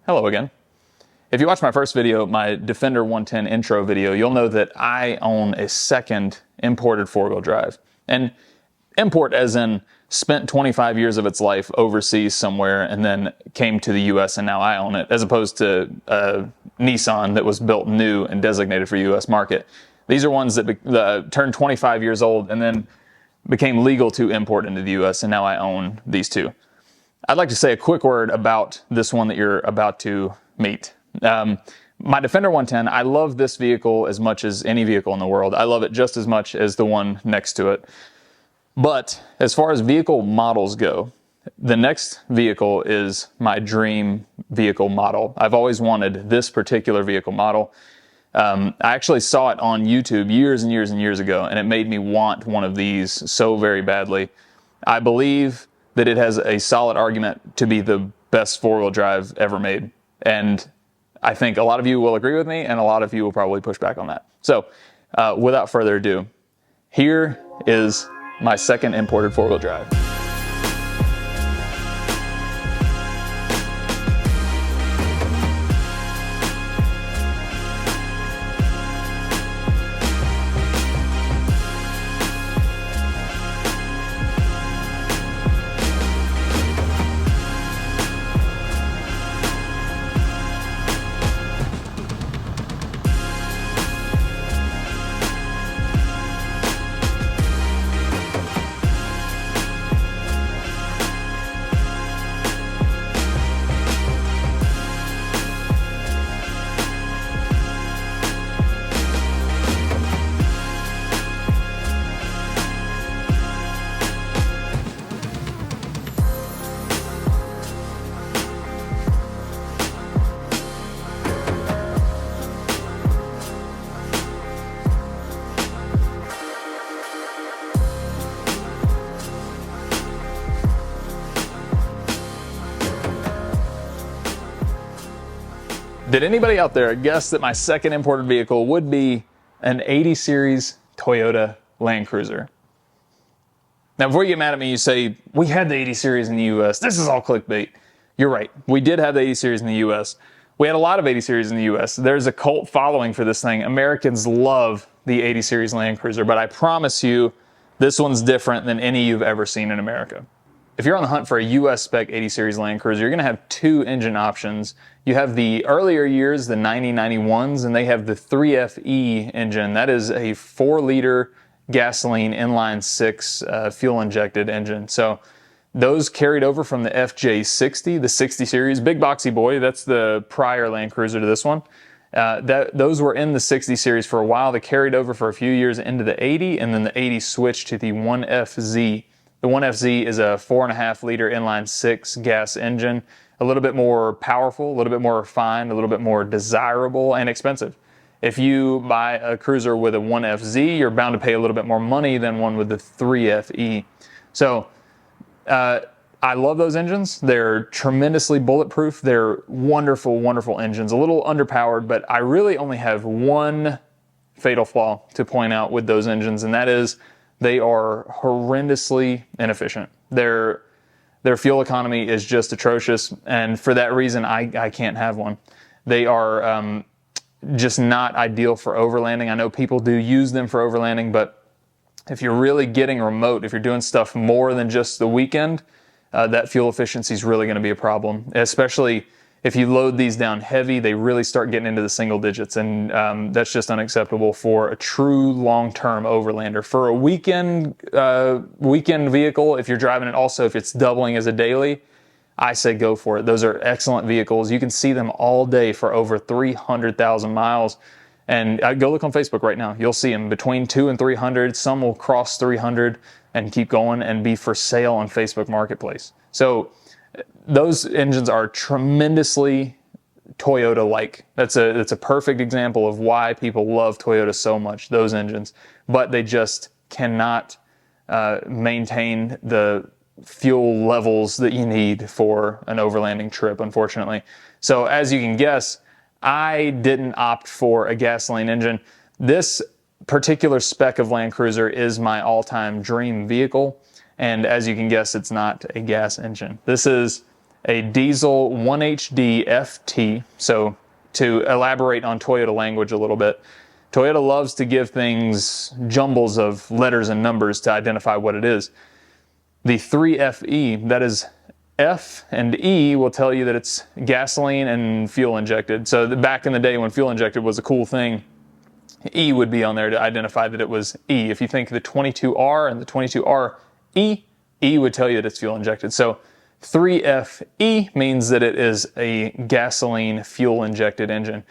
Hello again. If you watched my first video, my Defender 110 intro video, you'll know that I own a second imported four-wheel drive. And import as in spent 25 years of its life overseas somewhere and then came to the US and now I own it, as opposed to a Nissan that was built new and designated for US market. These are ones that turned 25 years old and then became legal to import into the US, and now I own these two. I'd like to say a quick word about this one that you're about to meet. My Defender 110, I love this vehicle as much as any vehicle in the world. I love it just as much as the one next to it. But as far as vehicle models go, the next vehicle is my dream vehicle model. I've always wanted this particular vehicle model. I actually saw it on YouTube years and years and years ago, and it made me want one of these so very badly. I believe that it has a solid argument to be the best four-wheel drive ever made. And I think a lot of you will agree with me, and a lot of you will probably push back on that. So without further ado, here is my second imported four-wheel drive. Did anybody out there guess that my second imported vehicle would be an 80 series Toyota Land Cruiser? Now, before you get mad at me, you say, we had the 80 series in the US. This is all clickbait. You're right. We did have the 80 series in the US. We had a lot of 80 series in the US. There's a cult following for this thing. Americans love the 80 series Land Cruiser, but I promise you, this one's different than any you've ever seen in America. If you're on the hunt for a US spec 80 series Land Cruiser, you're going to have two engine options. You have the earlier years, the 9091s, and they have the 3FE engine. That is a 4-liter gasoline inline 6 fuel injected engine. So those carried over from the FJ60, the 60 series, big boxy boy. That's the prior Land Cruiser to this one. Those were in the 60 series for a while. They carried over for a few years into the 80, and then the 80 switched to the 1FZ. The 1FZ is a 4.5-liter inline 6 gas engine, a little bit more powerful, a little bit more refined, a little bit more desirable and expensive. If you buy a cruiser with a 1FZ, you're bound to pay a little bit more money than one with the 3FE. So I love those engines. They're tremendously bulletproof. They're wonderful, wonderful engines. A little underpowered, but I really only have one fatal flaw to point out with those engines, and that is they are horrendously inefficient. Their fuel economy is just atrocious, and for that reason, I can't have one. They are just not ideal for overlanding. I know people do use them for overlanding, but if you're really getting remote, if you're doing stuff more than just the weekend, that fuel efficiency is really going to be a problem, especially if you load these down heavy. They really start getting into the single digits, and that's just unacceptable for a true long-term overlander. For a weekend vehicle, if you're driving it also, if it's doubling as a daily, I say go for it. Those are excellent vehicles. You can see them all day for over 300,000 miles. And go look on Facebook right now. You'll see them between 200 and 300. Some will cross 300 and keep going and be for sale on Facebook Marketplace. So those engines are tremendously Toyota-like. That's a perfect example of why people love Toyota so much, those engines. But they just cannot maintain the fuel levels that you need for an overlanding trip, unfortunately. So as you can guess, I didn't opt for a gasoline engine. This particular spec of Land Cruiser is my all-time dream vehicle. And as you can guess, it's not a gas engine. This is a diesel 1HD FT. So to elaborate on Toyota language a little bit, Toyota loves to give things jumbles of letters and numbers to identify what it is. The 3FE, that is F and E will tell you that it's gasoline and fuel injected. So back in the day when fuel injected was a cool thing, E would be on there to identify that it was E. If you think the 22R and the 22RE, E would tell you that it's fuel injected. So 3FE means that it is a gasoline fuel injected engine.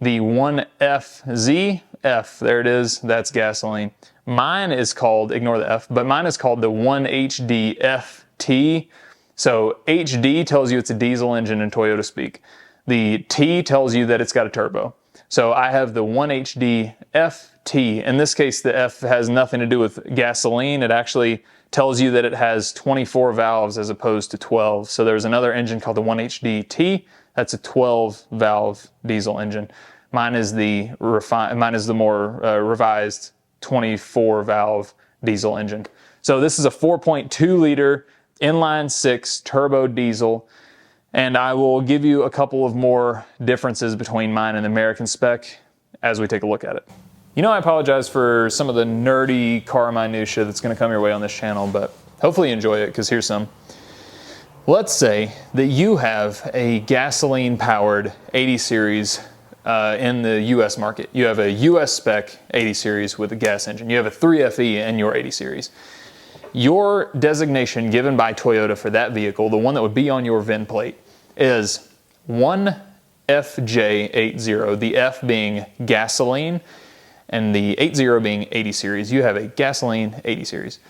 The 1FZ, F, there it is, that's gasoline. Mine is called, ignore the F, but mine is called the 1HD FT. So HD tells you it's a diesel engine in Toyota speak. The T tells you that it's got a turbo. So I have the 1HD FT. In this case, the F has nothing to do with gasoline. It actually tells you that it has 24 valves as opposed to 12. So there's another engine called the 1HDT. That's a 12 valve diesel engine. Mine is the more revised 24 valve diesel engine. So this is a 4.2 liter inline 6 turbo diesel. And I will give you a couple of more differences between mine and the American spec as we take a look at it. You know, I apologize for some of the nerdy car minutia that's going to come your way on this channel, but hopefully you enjoy it, because here's some. Let's say that you have a gasoline-powered 80 series in the US market. You have a US spec 80 series with a gas engine. You have a 3FE in your 80 series. Your designation given by Toyota for that vehicle, the one that would be on your VIN plate, is 1FJ80, the F being gasoline and the 80 being 80 series. You have a gasoline 80 series.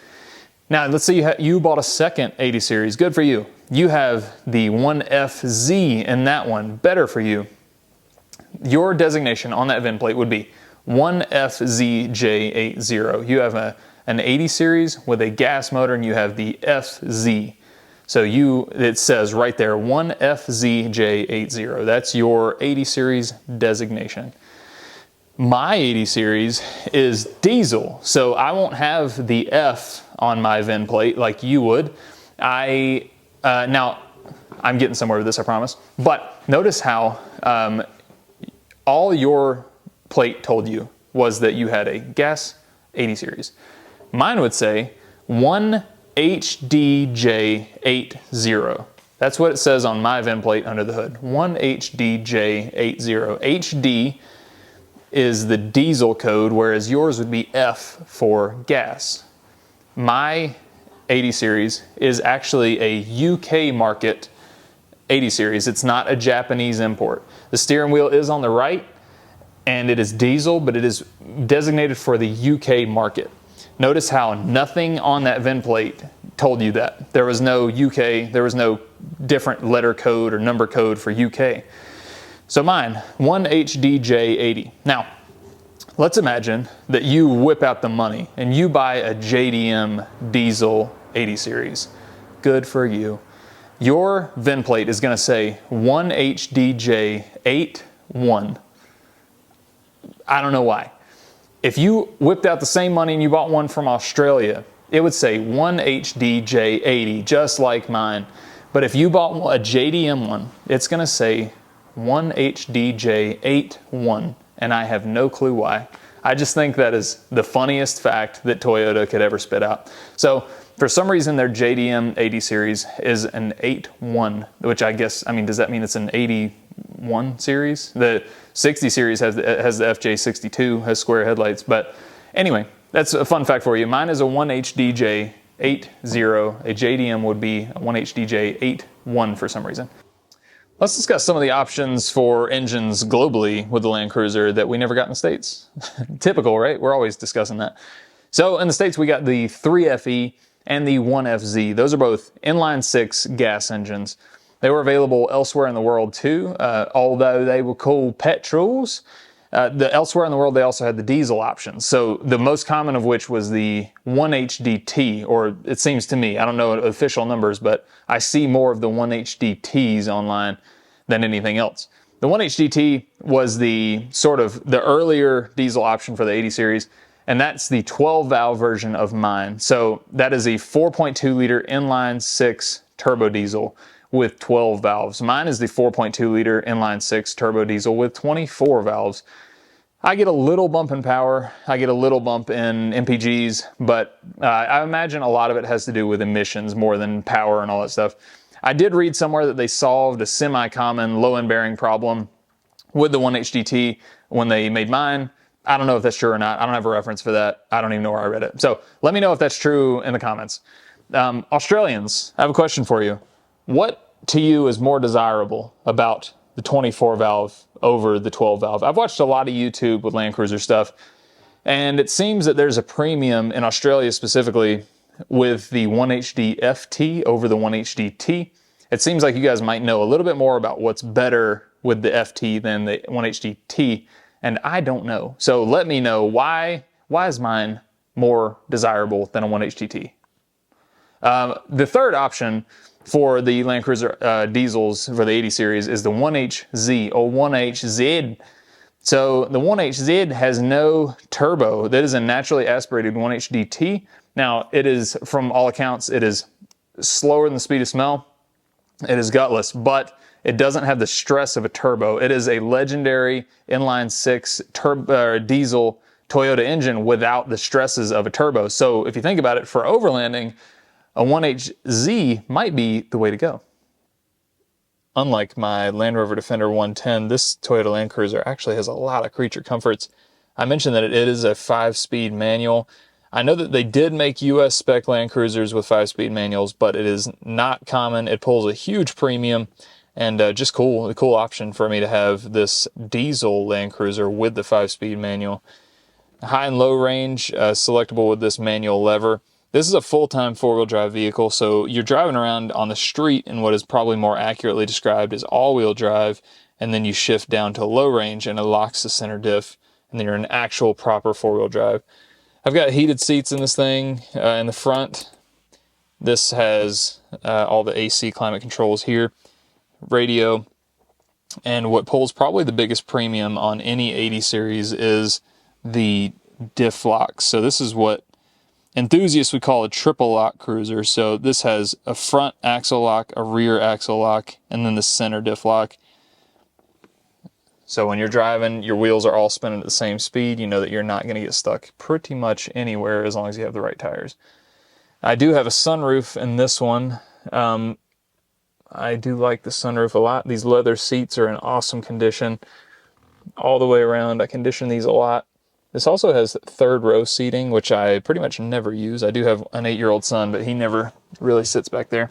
Now, let's say you bought a second 80 series. Good for you. You have the 1FZ in that one. Better for you. Your designation on that VIN plate would be 1FZJ80. You have an 80 series with a gas motor, and you have the FZ. So it says right there, 1FZJ80. That's your 80 series designation. My 80 series is diesel, so I won't have the F on my VIN plate like you would. Now, I'm getting somewhere with this, I promise. But notice how all your plate told you was that you had a gas 80 series. Mine would say 1HDJ80. That's what it says on my VIN plate under the hood. 1HDJ80. HD is the diesel code, whereas yours would be F for gas. My 80 series is actually a UK market 80 series. It's not a Japanese import. The steering wheel is on the right, and it is diesel, but it is designated for the UK market. Notice how nothing on that VIN plate told you that. There was no UK, there was no different letter code or number code for UK. So mine, 1HDJ80. Now, let's imagine that you whip out the money and you buy a JDM diesel 80 series. Good for you. Your VIN plate is going to say 1HDJ81. I don't know why. If you whipped out the same money and you bought one from Australia, it would say 1HDJ80, just like mine. But if you bought a JDM one, it's going to say 1HDJ81, and I have no clue why. I just think that is the funniest fact that Toyota could ever spit out. So for some reason, their JDM 80 series is an 81, which I guess, does that mean it's an 81 series? The 60 series has the FJ62, has square headlights. But anyway, that's a fun fact for you. Mine is a 1HDJ80. A JDM would be a 1HDJ81 for some reason. Let's discuss some of the options for engines globally with the Land Cruiser that we never got in the States. Typical, right? We're always discussing that. So in the States, we got the 3FE and the 1FZ. Those are both inline 6 gas engines. They were available elsewhere in the world too, although they were called petrols. Elsewhere in the world, they also had the diesel options. So the most common of which was the 1HDT, or it seems to me, I don't know official numbers, but I see more of the 1HDTs online than anything else. The 1HDT was the sort of the earlier diesel option for the 80 series, and that's the 12 valve version of mine. So that is a 4.2 liter inline 6 turbo diesel with 12 valves. Mine is the 4.2 liter inline six turbo diesel with 24 valves. I get a little bump in power, I get a little bump in MPGs, but I imagine a lot of it has to do with emissions more than power and all that stuff. I did read somewhere that they solved a semi-common low-end bearing problem with the 1HDT when they made mine. I don't know if that's true or not. I don't have a reference for that. I don't even know where I read it. So let me know if that's true in the comments. Australians, I have a question for you. What to you is more desirable about the 24 valve over the 12 valve? I've watched a lot of YouTube with Land Cruiser stuff, and it seems that there's a premium in Australia specifically with the 1HD FT over the 1HD T. It seems like you guys might know a little bit more about what's better with the FT than the 1HD T, and I don't know. So let me know why is mine more desirable than a 1HD T? The third option for the Land Cruiser diesels for the 80 series is the 1HZ or 1HZ. So the 1HZ has no turbo. That is a naturally aspirated 1HDT. Now it is, from all accounts, it is slower than the speed of smell. It is gutless, but it doesn't have the stress of a turbo. It is a legendary inline six diesel Toyota engine without the stresses of a turbo. So if you think about it, for overlanding, a 1HZ might be the way to go. Unlike my Land Rover Defender 110, this Toyota Land Cruiser actually has a lot of creature comforts. I mentioned that it is a 5-speed manual. I know that they did make US spec Land Cruisers with 5-speed manuals, but it is not common. It pulls a huge premium, and just cool, a cool option for me to have this diesel Land Cruiser with the 5-speed manual. High and low range, selectable with this manual lever. This is a full-time four-wheel drive vehicle, so you're driving around on the street in what is probably more accurately described as all-wheel drive, and then you shift down to low range and it locks the center diff, and then you're in actual proper four-wheel drive. I've got heated seats in this thing in the front. This has all the AC climate controls here, radio, and what pulls probably the biggest premium on any 80 series is the diff locks. So this is what enthusiasts would call a triple lock cruiser. So this has a front axle lock, a rear axle lock, and then the center diff lock. So when you're driving, your wheels are all spinning at the same speed. You know that you're not going to get stuck pretty much anywhere as long as you have the right tires. I do have a sunroof in this one. I do like the sunroof a lot. These leather seats are in awesome condition all the way around. I condition these a lot. This also has third row seating, which I pretty much never use. I do have an 8-year-old son, but he never really sits back there.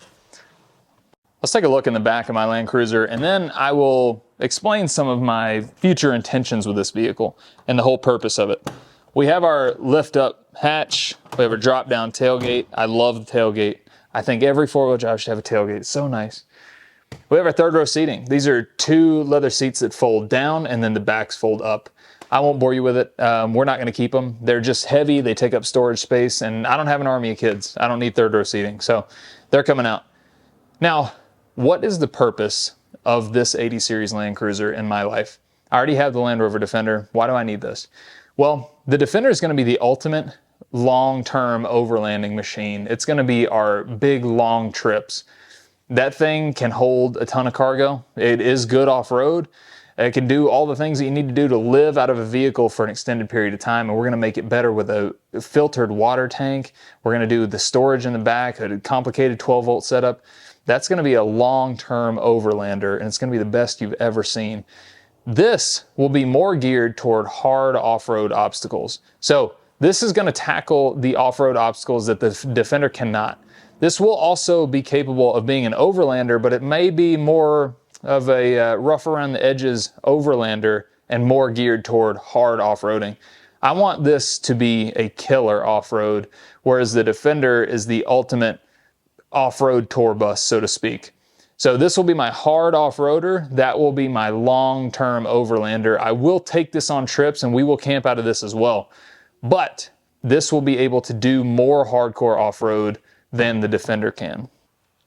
Let's take a look in the back of my Land Cruiser, and then I will explain some of my future intentions with this vehicle and the whole purpose of it. We have our lift-up hatch. We have a drop-down tailgate. I love the tailgate. I think every four-wheel drive should have a tailgate. It's so nice. We have our third row seating. These are 2 leather seats that fold down, and then the backs fold up. I won't bore you with it. We're not going to keep them. They're just heavy. They take up storage space, and I don't have an army of kids. I don't need third row seating, so they're coming out. Now, what is the purpose of this 80 series Land Cruiser in my life? I already have the Land Rover Defender. Why do I need this? Well, the Defender is going to be the ultimate long-term overlanding machine. It's going to be our big, long trips. That thing can hold a ton of cargo. It is good off-road. It can do all the things that you need to do to live out of a vehicle for an extended period of time, and we're going to make it better with a filtered water tank. We're going to do the storage in the back, a complicated 12-volt setup. That's going to be a long-term overlander, and it's going to be the best you've ever seen. This will be more geared toward hard off-road obstacles. So this is going to tackle the off-road obstacles that the Defender cannot. This will also be capable of being an overlander, but it may be more of a rough around the edges overlander and more geared toward hard off-roading. I want this to be a killer off-road, whereas the Defender is the ultimate off-road tour bus, so to speak. So this will be my hard off-roader. That will be my long-term overlander. I will take this on trips and we will camp out of this as well. But this will be able to do more hardcore off-road than the Defender can.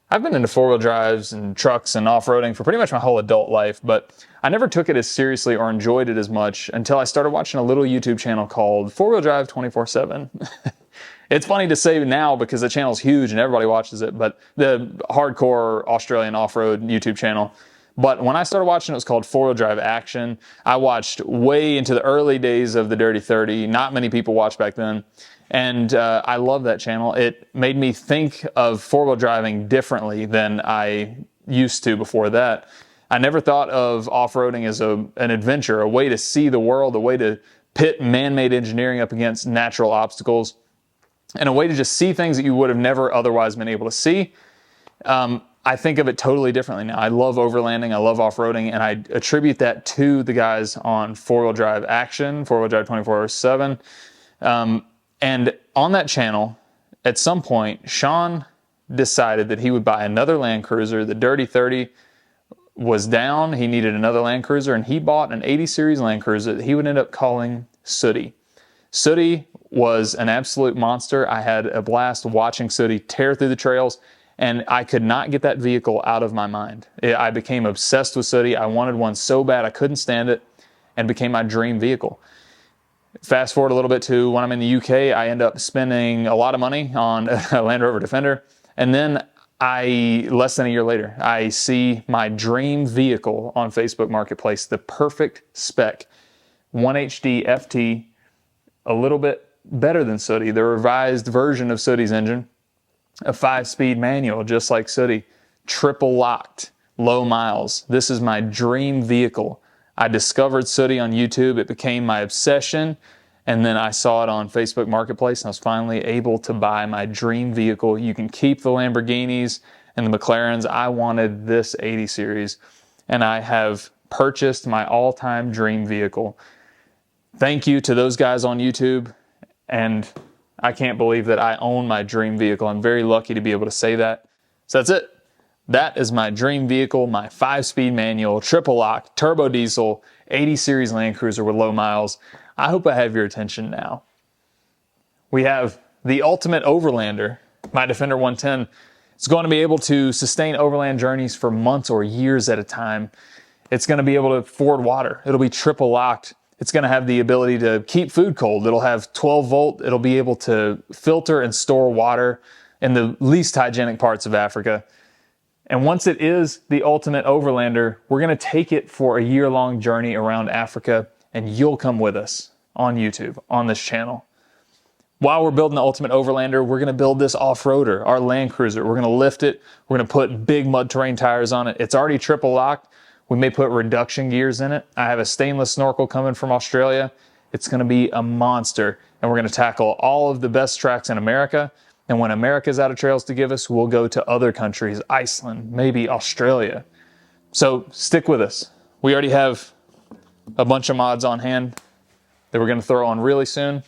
I've been into four-wheel drives and trucks and off-roading for pretty much my whole adult life, but I never took it as seriously or enjoyed it as much until I started watching a little YouTube channel called 4-Wheel Drive 24/7. It's funny to say now because the channel's huge and everybody watches it, but the hardcore Australian off-road YouTube channel. But when I started watching, it was called 4-Wheel Drive Action. I watched way into the early days of the Dirty 30. Not many people watched back then. And I love that channel. It made me think of 4-wheel driving differently than I used to before that. I never thought of off-roading as an adventure, a way to see the world, a way to pit man-made engineering up against natural obstacles, and a way to just see things that you would have never otherwise been able to see. I think of it totally differently now. I love overlanding, I love off-roading, and I attribute that to the guys on 4-Wheel Drive Action, 4-Wheel Drive 24/7. And on that channel, at some point, Sean decided that he would buy another Land Cruiser. The Dirty 30 was down, he needed another Land Cruiser, and he bought an 80 series Land Cruiser that he would end up calling Sooty. Sooty was an absolute monster. I had a blast watching Sooty tear through the trails, and I could not get that vehicle out of my mind. I became obsessed with Sooty. I wanted one so bad I couldn't stand it, and became my dream vehicle. Fast forward a little bit to when I'm in the UK, I end up spending a lot of money on a Land Rover Defender, and then less than a year later, I see my dream vehicle on Facebook Marketplace, the perfect spec, 1HD FT, a little bit better than Sooty, the revised version of Sooty's engine, a 5-speed manual, just like Sooty, triple locked, low miles. This is my dream vehicle. I discovered Sooty on YouTube. It became my obsession. And then I saw it on Facebook Marketplace, and I was finally able to buy my dream vehicle. You can keep the Lamborghinis and the McLarens. I wanted this 80 series, and I have purchased my all-time dream vehicle. Thank you to those guys on YouTube, and I can't believe that I own my dream vehicle. I'm very lucky to be able to say that. So that's it. That is my dream vehicle, my 5-speed manual, triple lock, turbo diesel, 80 series Land Cruiser with low miles. I hope I have your attention now. We have the ultimate overlander, my Defender 110. It's going to be able to sustain overland journeys for months or years at a time. It's going to be able to ford water. It'll be triple locked. It's going to have the ability to keep food cold. It'll have 12 volt. It'll be able to filter and store water in the least hygienic parts of Africa. And once it is the ultimate overlander, we're going to take it for a year-long journey around Africa, and you'll come with us on YouTube, on this channel. While we're building the ultimate overlander, we're going to build this off-roader, our Land Cruiser. We're going to lift it. We're going to put big mud terrain tires on it. It's already triple locked. We may put reduction gears in it. I have a stainless snorkel coming from Australia. It's going to be a monster, and we're going to tackle all of the best tracks in America. And when America's out of trails to give us, we'll go to other countries, Iceland, maybe Australia. So stick with us. We already have a bunch of mods on hand that we're going to throw on really soon.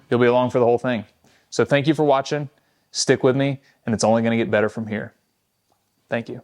You'll be along for the whole thing. So thank you for watching. Stick with me, and it's only going to get better from here. Thank you.